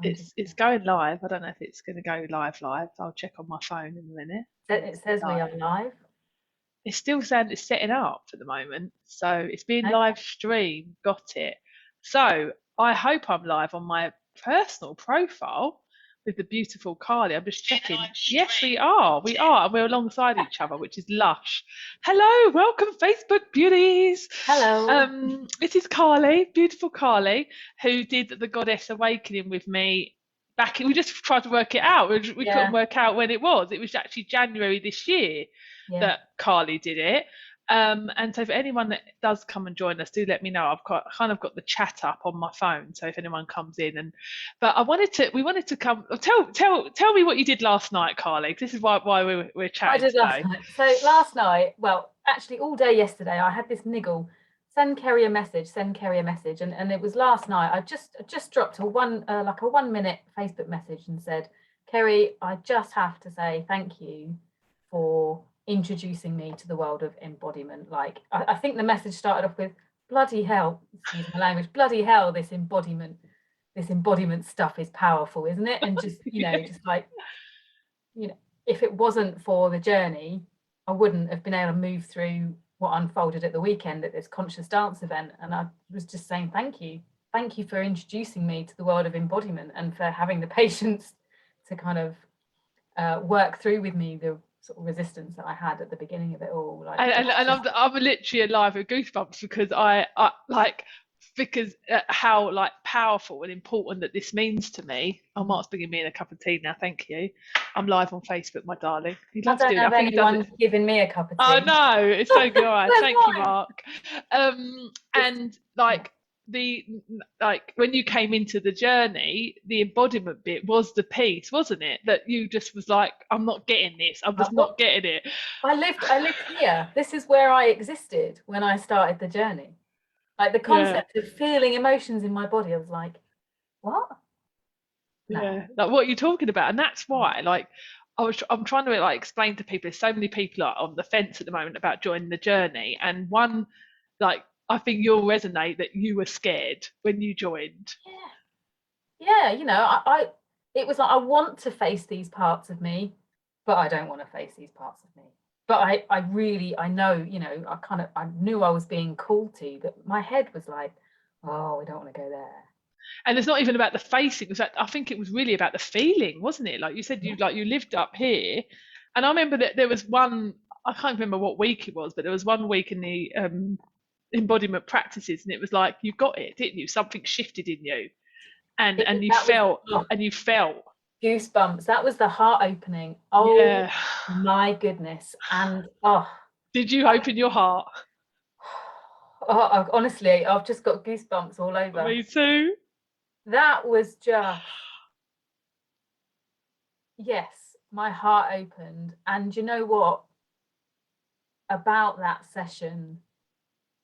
It's going live. I don't know if it's going to go live. I'll check on my phone in a minute. It says we are live. It's still saying it's setting up at the moment, so it's being Okay. live streamed. Got it. So I hope I'm live on my personal profile with the beautiful Carly. I'm just checking. Yes, we are. We are, and we're alongside each other, which is lush. Hello, welcome, Facebook beauties. Hello. This is Carly, beautiful Carly, who did the Goddess Awakening with me. We just tried to work it out. We couldn't Yeah. work out when it was. It was actually January this year Yeah. that Carly did it. And so for anyone that does come and join us, do let me know. Kind of got the chat up on my phone, so if anyone comes in, but we wanted to come. Tell me what you did last night, Carly. This is why we're I chatting did last today. night. So last night, well, actually all day yesterday, I had this niggle. Send Kerry a message. Send Kerry a message, and it was last night. I just dropped a 1 minute Facebook message and said, Kerry, I just have to say thank you for introducing me to the world of embodiment. Like I think the message started off with bloody hell, excuse my language, bloody hell, this embodiment stuff is powerful, isn't it? And just, just like, if it wasn't for the journey, I wouldn't have been able to move through what unfolded at the weekend at this conscious dance event. And I was just saying, thank you for introducing me to the world of embodiment and for having the patience to kind of work through with me the sort of resistance that I had at the beginning of it all. Like, and I'm literally alive with goosebumps because because how like powerful and important that this means to me. Oh, Mark's bringing me in a cup of tea now. Thank you. I'm live on Facebook, my darling. He'd love I don't to do have that. I think he does anyone it. giving me a cup of tea. Oh no, it's so good. All right, Where's thank you, mine? Mark. And like when you came into the journey, the embodiment bit was the piece, wasn't it? That you just was like, I'm not getting this. I'm just not getting it. I lived here. This is where I existed when I started the journey. Like the concept of feeling emotions in my body, I was like, what? No. Yeah, like what are you talking about? And that's why, like, I'm trying to like explain to people. There's so many people are on the fence at the moment about joining the journey, and one, like, I think you'll resonate that you were scared when you joined. Yeah, it was like I want to face these parts of me, but I don't want to face these parts of me. But I know, I knew I was being called to, but my head was like, oh, we don't want to go there. And it's not even about the facing. It was I think it was really about the feeling, wasn't it? Like you said, you lived up here, and I remember that there was one. I can't remember what week it was, but there was one week in the embodiment practices, and it was like you got it, didn't you? Something shifted in you, and you felt goosebumps. That was the heart opening. Oh yeah. My goodness. And did you open your heart? Honestly, I've just got goosebumps all over. Me too. That was just, yes, my heart opened. And you know what? About that session,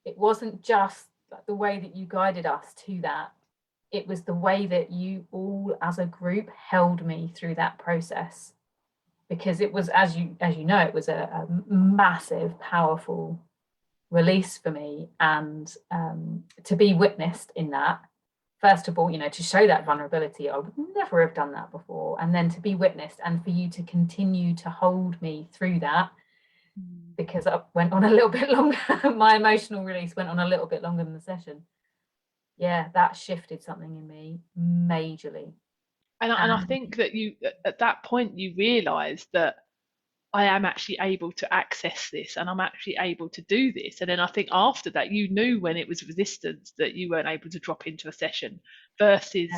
it wasn't just the way that you guided us to that. It was the way that you all as a group held me through that process. Because it was, as you know, it was a massive, powerful release for me. And to be witnessed in that, first of all, to show that vulnerability, I would never have done that before. And then to be witnessed and for you to continue to hold me through that, because I went on a little bit longer. My emotional release went on a little bit longer than the session. Yeah, that shifted something in me majorly. And I think that you, at that point, you realised that I am actually able to access this and I'm actually able to do this. And then I think after that, you knew when it was resistance that you weren't able to drop into a session versus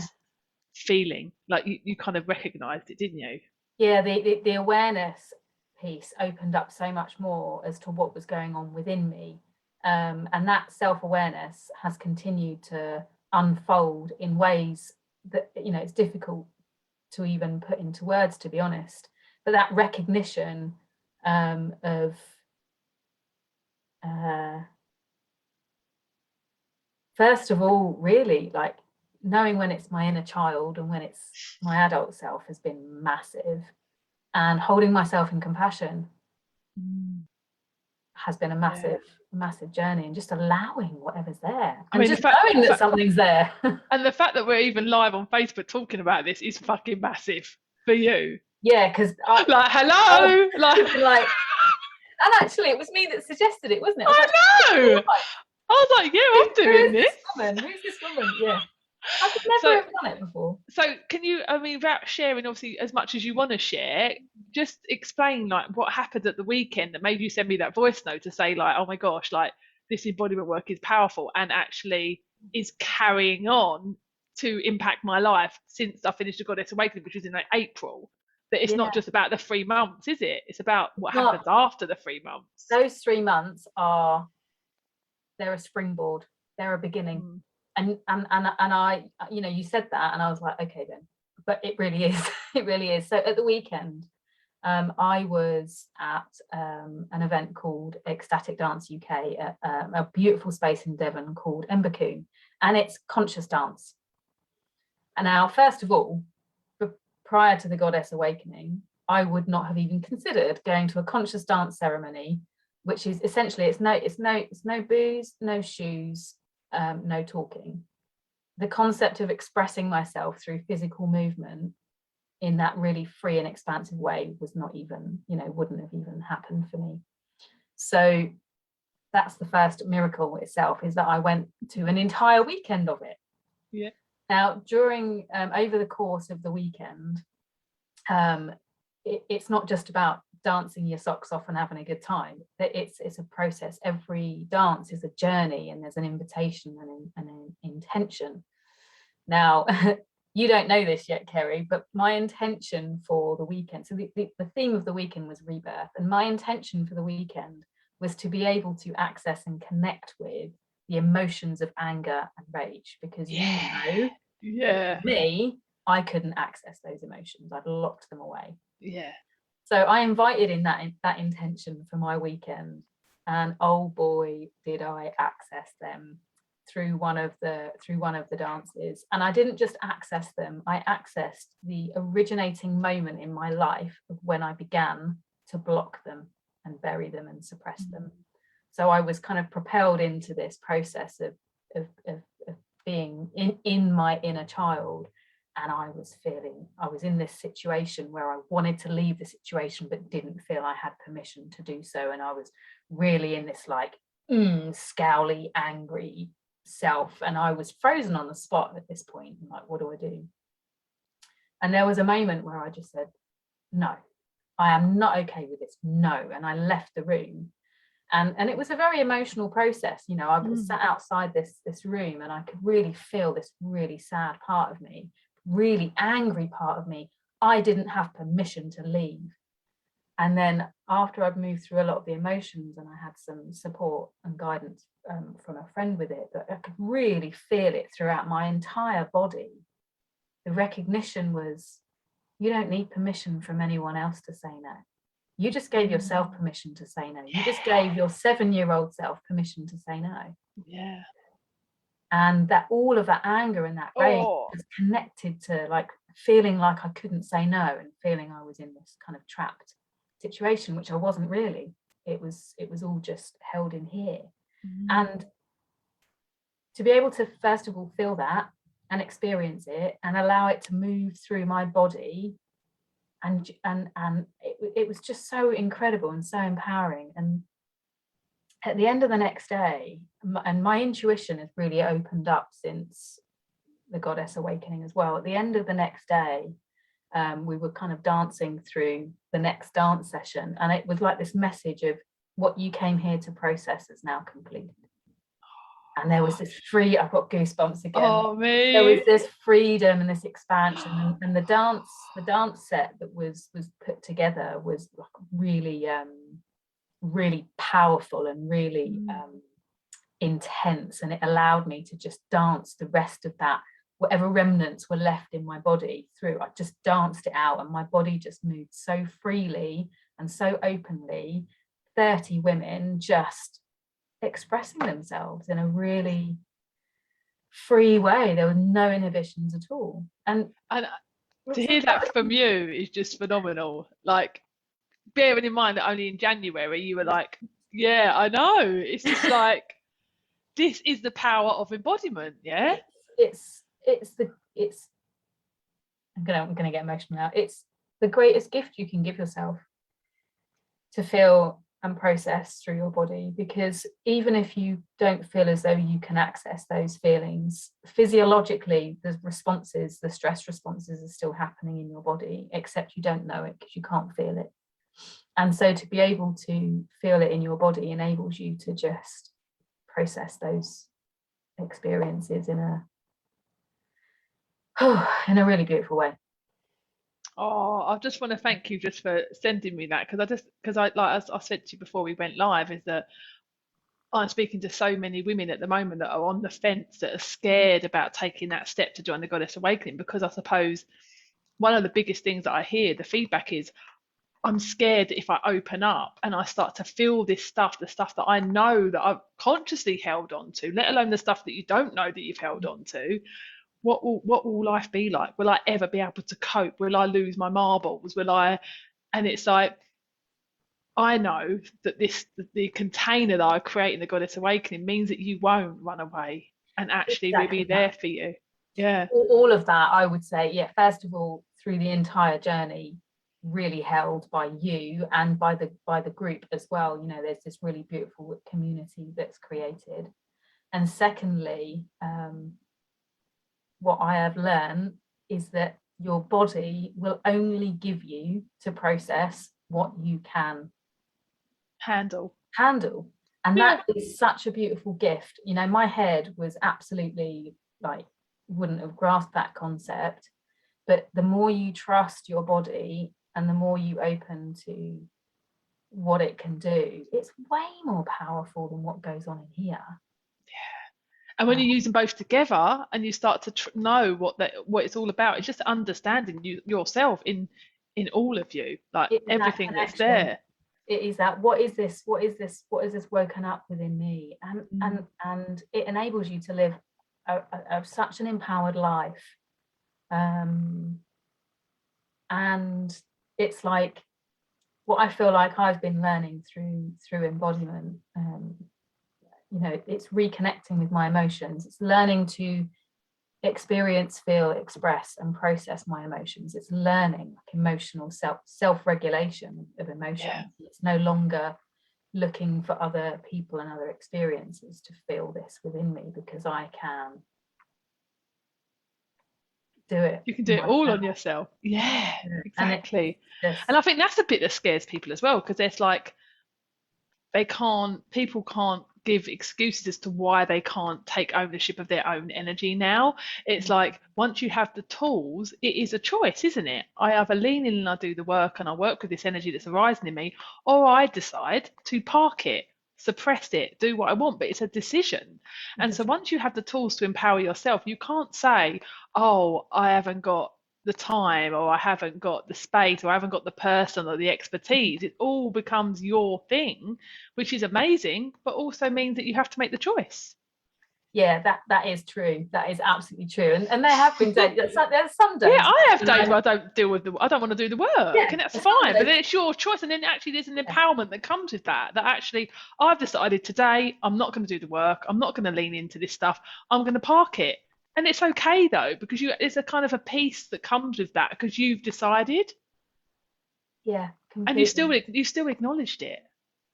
feeling like you kind of recognised it, didn't you? Yeah, the awareness piece opened up so much more as to what was going on within me. And that self-awareness has continued to unfold in ways that, it's difficult to even put into words, to be honest. But that recognition of first of all, really, like knowing when it's my inner child and when it's my adult self has been massive, and holding myself in compassion. has been a massive journey, and just allowing whatever's there, I and mean, just knowing that something's there. And the fact that we're even live on Facebook talking about this is fucking massive for you. Yeah, because like, hello, and actually, it was me that suggested it, wasn't it? I know. I was like, yeah, I'm doing this. Who's this woman? Yeah, I could never have done it before. So, can you? I mean, without sharing, obviously, as much as you want to share, just explain like what happened at the weekend that made you send me that voice note to say like, oh my gosh, like this embodiment work is powerful and actually is carrying on to impact my life since I finished the Goddess Awakening, which was in like April. That it's not just about the 3 months, is it? It's about what happens after the 3 months. Those 3 months they're a springboard. They're a beginning. And I, you know, you said that, and I was like, okay then. But it really is. It really is. So at the weekend, I was at an event called Ecstatic Dance UK at a beautiful space in Devon called Embodiment, and it's conscious dance. And now, first of all, prior to the Goddess Awakening, I would not have even considered going to a conscious dance ceremony, which is essentially it's no booze, no shoes, no talking. The concept of expressing myself through physical movement in that really free and expansive way was not even, you know, wouldn't have even happened for me. So that's the first miracle itself, is that I went to an entire weekend of it. Yeah. Now, during over the course of the weekend, it's not just about dancing your socks off and having a good time. It's a process. Every dance is a journey, and there's an invitation and an intention. Now, you don't know this yet, Kerry, but my intention for the weekend, so the theme of the weekend was rebirth, and my intention for the weekend was to be able to access and connect with the emotions of anger and rage, because you know, for me, I couldn't access those emotions. I'd locked them away. Yeah. So I invited in that intention for my weekend, and oh boy, did I access them through one of the dances. And I didn't just access them, I accessed the originating moment in my life of when I began to block them and bury them and suppress them. So I was kind of propelled into this process of being in my inner child. And I was in this situation where I wanted to leave the situation, but didn't feel I had permission to do so. And I was really in this like scowly, angry self. And I was frozen on the spot at this point. I'm like, what do I do? And there was a moment where I just said, no, I am not okay with this. No. And I left the room. And it was a very emotional process. You know, I was sat outside this room, and I could really feel this really sad part of me, really angry part of me. I didn't have permission to leave. And then after I'd moved through a lot of the emotions, and I had some support and guidance from a friend with it, but I could really feel it throughout my entire body. The recognition was, you don't need permission from anyone else to say no. You just gave yourself permission to say no. You just gave your 7-year-old self permission to say no. Yeah. And that all of that anger and that rage was connected to like feeling like I couldn't say no, and feeling I was in this kind of trapped situation, which I wasn't really. It was all just held in here. And to be able to first of all feel that and experience it and allow it to move through my body, and it was just so incredible and so empowering. And at the end of the next day, and my intuition has really opened up since the Goddess Awakening as well. At the end of the next day, we were kind of dancing through the next dance session, and it was like this message of what you came here to process is now completed. And there was this I've got goosebumps again. Oh, me. There was this freedom and this expansion, and the dance set that was put together was really really powerful and really intense, and it allowed me to just dance the rest of that, whatever remnants were left in my body through. I just danced it out, and my body just moved so freely and so openly. 30 women just expressing themselves in a really free way. There were no inhibitions at all. And to hear that from you is just phenomenal. Like, bearing in mind that only in January you were like Yeah, I know. It's just like, this is the power of embodiment. Yeah. It's I'm gonna get emotional now. It's the greatest gift you can give yourself, to feel and process through your body, because even if you don't feel as though you can access those feelings physiologically, the responses, the stress responses are still happening in your body, except you don't know it because you can't feel it. And so to be able to feel it in your body enables you to just process those experiences in a in a really beautiful way. Oh, I just want to thank you just for sending me that, because I like, as I said to you before we went live, is that I'm speaking to so many women at the moment that are on the fence, that are scared about taking that step to join the Goddess Awakening, because I suppose one of the biggest things that I hear, the feedback is, I'm scared that if I open up and I start to feel this stuff, the stuff that I know that I've consciously held on to, let alone the stuff that you don't know that you've held on to, what will life be like? Will I ever be able to cope? Will I lose my marbles? Will I? And it's like, I know that the container that I create in the Goddess Awakening means that you won't run away, and actually we'll be Exactly that. there for you. Yeah. All of that, I would say, yeah, first of all, through the entire journey, really held by you and by the group as well. You know, there's this really beautiful community that's created. And secondly, what I have learned is that your body will only give you to process what you can Handle. handle. And Yeah. that is such a beautiful gift. You know, my head was absolutely like, wouldn't have grasped that concept. But the more you trust your body and the more you open to what it can do, it's way more powerful than what goes on in here. And when you use them both together and you start to know what it's all about, it's just understanding yourself in all of you, like It is that everything that's connection. there. It is that, what is this? What is this? What is this woken up within me? And it enables you to live such an empowered life. And it's like what I feel like I've been learning through embodiment. You know, it's reconnecting with my emotions. It's learning to experience, feel, express, and process my emotions. It's learning like emotional self-regulation of emotions. Yeah. It's no longer looking for other people and other experiences to feel this within me, because I can do it You can do it all myself. on yourself. Yeah, And it's exactly. just, And I think that's the bit that scares people as well, because it's like, people can't give excuses as to why they can't take ownership of their own energy now. It's like, once you have the tools, it is a choice, isn't it? I either lean in and I do the work and I work with this energy that's arising in me, or I decide to park it, suppress it, do what I want, but it's a decision. And so once you have the tools to empower yourself, you can't say, oh, I haven't got the time, or I haven't got the space, or I haven't got the person or the expertise. It all becomes your thing, which is amazing, but also means that you have to make the choice. yeah, that is true. That is absolutely true. And there have been days, there's some Yeah, days, I have you know, days where I don't want to do the work, yeah, and that's there's some fine. But days, then it's your choice, and then actually there's an yeah, empowerment that comes with that. That actually, I've decided today I'm not going to do the work. I'm not going to lean into this stuff. I'm going to park it, and it's okay though, because it's a kind of a peace that comes with that, because you've decided, yeah, and completely. you still acknowledged it.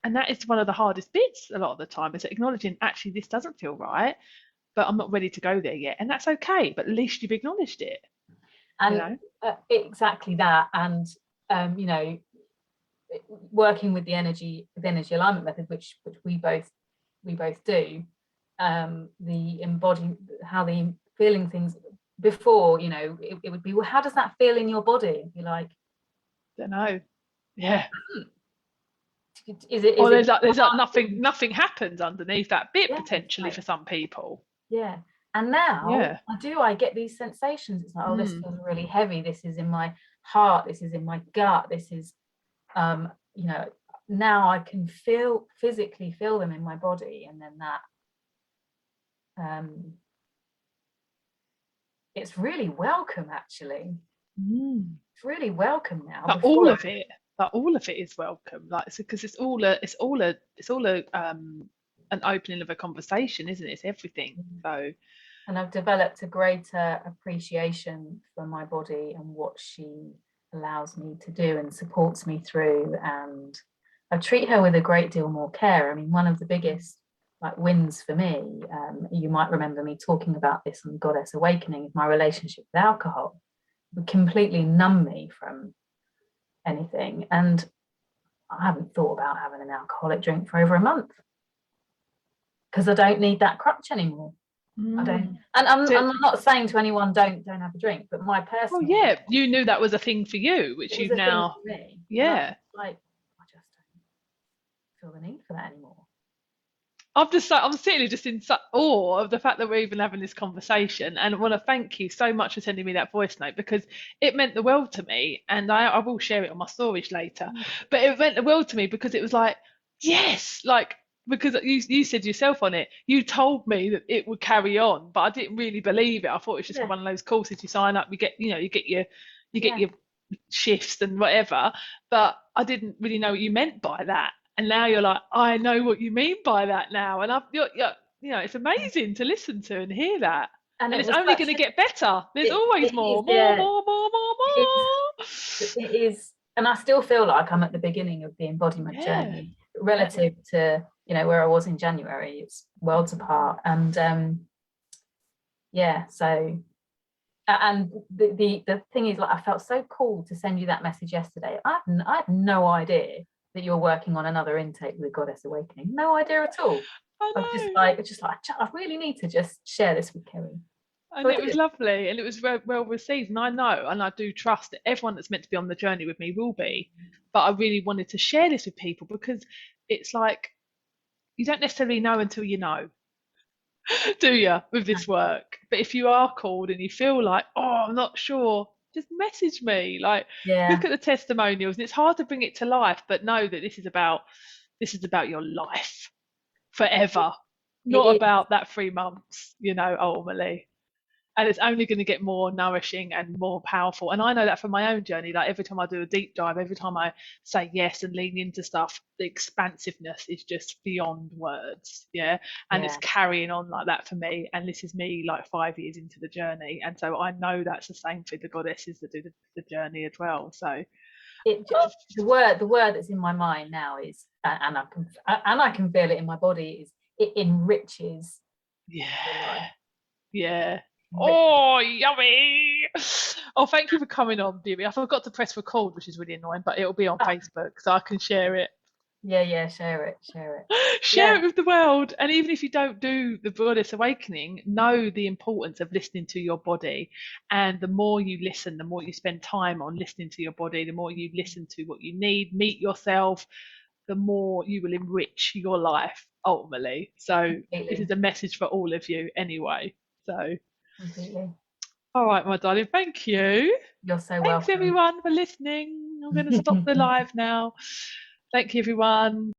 And that is one of the hardest bits a lot of the time, is acknowledging, actually this doesn't feel right, but I'm not ready to go there yet, and that's okay. But at least you've acknowledged it. You And know. exactly that. And you know, working with the energy alignment method, which we both do, the embody, how the feeling things before, you know, it would be, well, how does that feel in your body? And be like, Don't know. Yeah. is it Or is there's like nothing happens underneath that bit yeah, potentially like, for some people. yeah. And now Yeah. I get these sensations. It's like, oh, this Mm. feels really heavy. This is in my heart. This is in my gut. This is, you know, now I can physically feel them in my body. And then that, um, it's really welcome, actually. Mm. It's really welcome now. But all Before, of it. like all of it is welcome, like, because it's all an opening of a conversation, isn't it? It's everything. So And I've developed a greater appreciation for my body and what she allows me to do and supports me through. And I treat her with a great deal more care. I mean, one of the biggest like wins for me, you might remember me talking about this on Goddess Awakening, is my relationship with alcohol. It would completely numb me from anything. And I haven't thought about having an alcoholic drink for over a month because I don't need that crutch anymore. I don't, and I'm not saying to anyone don't have a drink, but my well, personal, yeah, you knew that was a thing for you, which it was you've a thing now, for me. yeah. Like I just don't feel the need for that anymore. I'm sitting just in such awe of the fact that we're even having this conversation, and I want to thank you so much for sending me that voice note, because it meant the world to me, and I will share it on my stories later. But it meant the world to me because it was like, yes, like, because you said yourself on it, you told me that it would carry on, but I didn't really believe it. I thought it was just Yeah, one of those courses you sign up, you get yeah. your shifts and whatever, but I didn't really know what you meant by that. And now you're like, I know what you mean by that now, and it's amazing to listen to and hear that. And And it it's was only such going to a, get better. There's always it is, more, more, yeah, more, more, more, it is, more. it is, and I still feel like I'm at the beginning of the embodiment Yeah, journey yeah, relative to where I was in January. It's worlds apart, and yeah, so. And the thing is, like, I felt so cool to send you that message yesterday. I had no idea that you're working on another intake with Goddess Awakening. No idea at all. I I was just know. like, I really need to just share this with Kerry. So And I it was did. lovely, and it was well received. And I know, and I do trust that everyone that's meant to be on the journey with me will be. But I really wanted to share this with people because it's like you don't necessarily know until you know. Do you, with this work? But if you are called and you feel like, oh, I'm not sure, just message me. Like, Yeah, look at the testimonials, and it's hard to bring it to life, but know that this is about your life forever, it not is. about that 3 months, ultimately. And it's only going to get more nourishing and more powerful. And I know that from my own journey. Like every time I do a deep dive, every time I say yes and lean into stuff, the expansiveness is just beyond words. Yeah. And it's Yeah. carrying on like that for me. And this is me like 5 years into the journey. And so I know that's the same for the goddesses that do the journey as well. So The word that's in my mind now is, and I can feel it in my body, is it enriches yeah. your life. Yeah. Enriches. Oh, yummy. Oh, thank you for coming on, Deary. I forgot to press record, which is really annoying, but it'll be on Facebook, so I can share it. Yeah, share it. Share Yeah, it with the world. And even if you don't do the Buddhist awakening, know the importance of listening to your body. And the more you listen, the more you spend time on listening to your body, the more you listen to what you need, meet yourself, the more you will enrich your life ultimately. So this completely. is a message for all of you anyway. So Completely. all right, my darling, thank you. You're so Thanks welcome. everyone for listening. I'm going to stop the live now. Thank you, everyone.